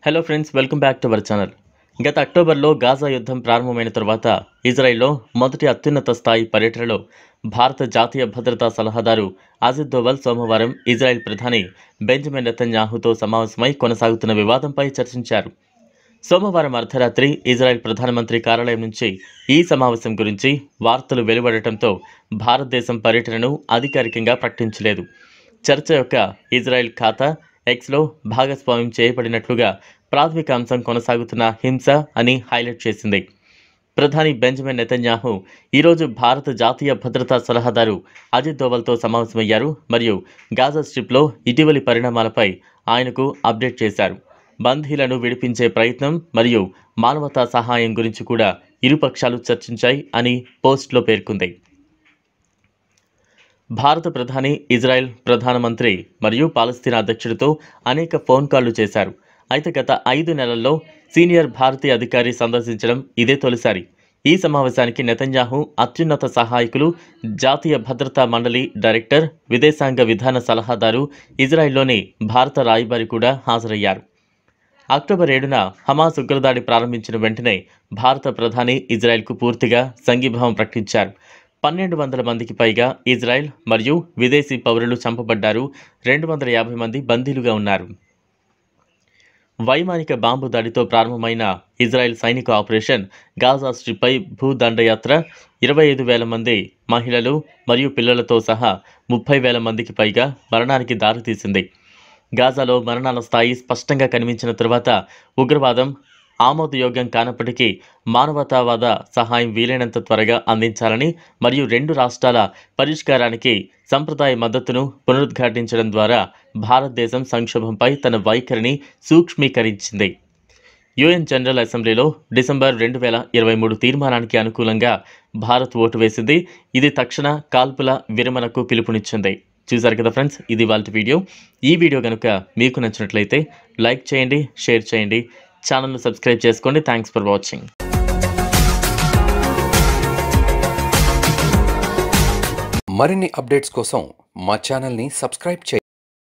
Hello friends, welcome back to our channel. గత అక్టోబర్లో Gaza యుద్ధం ప్రారంభమైన తర్వాత ఇజ్రాయెల్లో మొదటి అత్యున్నత స్థాయి పర్యటనలో భారత జాతీయ భద్రతా సలహాదారు అజిత్ దోవల్ సోమవారం ఇజ్రాయెల్ ప్రధాని బెంజమిన్ నెతన్యాహుతో సమావేశమై కొనసాగుతున్న వివాదంపై చర్చించారు. సోమవారం అర్ధరాత్రి ఇజ్రాయెల్ ప్రధానమంత్రి కార్యాలయం నుంచి ఈ సమావేశం గురించి వార్తలు వెలువడటంతో భారతదేశం పర్యటనను అధికారికంగా ప్రకటించలేదు. చర్చ యొక్క ఇజ్రాయెల్ ఖాతా ఎక్స్లో భాగస్వామ్యం చేయబడినట్లుగా ప్రాథమిక అంశం కొనసాగుతున్న హింస అని హైలైట్ చేసింది. ప్రధాని బెంజమిన్ నెతన్యాహు ఈరోజు భారత జాతీయ భద్రతా సలహాదారు అజిత్ దోవల్తో సమావేశమయ్యారు మరియు గాజా స్ట్రిప్లో ఇటీవలి పరిణామాలపై ఆయనకు అప్డేట్ చేశారు. బందీలను విడిపించే ప్రయత్నం మరియు మానవతా సహాయం గురించి కూడా ఇరుపక్షాలు చర్చించాయి అని పోస్ట్లో పేర్కొంది. భారత ప్రధాని ఇజ్రాయెల్ ప్రధానమంత్రి మరియు పాలస్తీనా అధ్యక్షుడితో అనేక ఫోన్ కాల్లు చేశారు. అయితే గత 5 నెలల్లో సీనియర్ భారతీయ అధికారి సందర్శించడం ఇదే తొలిసారి. ఈ సమావేశానికి నెతన్యాహు అత్యున్నత సహాయకులు, జాతీయ భద్రతా మండలి డైరెక్టర్, విదేశాంగ విధాన సలహాదారు, ఇజ్రాయెల్లోని భారత రాయబారి కూడా హాజరయ్యారు. అక్టోబర్ 7న హమాస్ ఉగ్రదాడి ప్రారంభించిన వెంటనే భారత ప్రధాని ఇజ్రాయెల్కు పూర్తిగా సంఘీభావం ప్రకటించారు. 1200 మందికి పైగా ఇజ్రాయెల్ మరియు విదేశీ పౌరులు చంపబడ్డారు. 250 మంది బందీలుగా ఉన్నారు. వైమానిక బాంబు దాడితో ప్రారంభమైన ఇజ్రాయెల్ సైనిక ఆపరేషన్ గాజా స్ట్రిప్పై భూదండయాత్ర 25,000 మంది మహిళలు మరియు పిల్లలతో సహా 30,000 మందికి పైగా మరణానికి దారితీసింది. గాజాలో మరణాల స్థాయి స్పష్టంగా కనిపించిన తరువాత ఉగ్రవాదం ఆమోదయోగ్యం కానప్పటికీ మానవతావాద సహాయం వీలైనంత త్వరగా అందించాలని మరియు 2 రాష్ట్రాల పరిష్కారానికి సంప్రదాయ మద్దతును పునరుద్ఘాటించడం ద్వారా భారతదేశం సంక్షోభంపై తన వైఖరిని సూక్ష్మీకరించింది. యుఎన్ జనరల్ అసెంబ్లీలో డిసెంబర్ 2023 తీర్మానానికి అనుకూలంగా భారత్ ఓటు వేసింది. ఇది తక్షణ కాల్పుల విరమణకు పిలుపునిచ్చింది. చూసారు కదా ఫ్రెండ్స్, ఇది వాళ్ళ వీడియో. ఈ వీడియో కనుక మీకు నచ్చినట్లయితే లైక్ చేయండి, షేర్ చేయండి, ఛానల్ను సబ్స్క్రైబ్ చేసుకోండి. Thanks for watching. మరిన్ని అప్డేట్స్ కోసం మా ఛానల్ని సబ్స్క్రైబ్ చేయండి.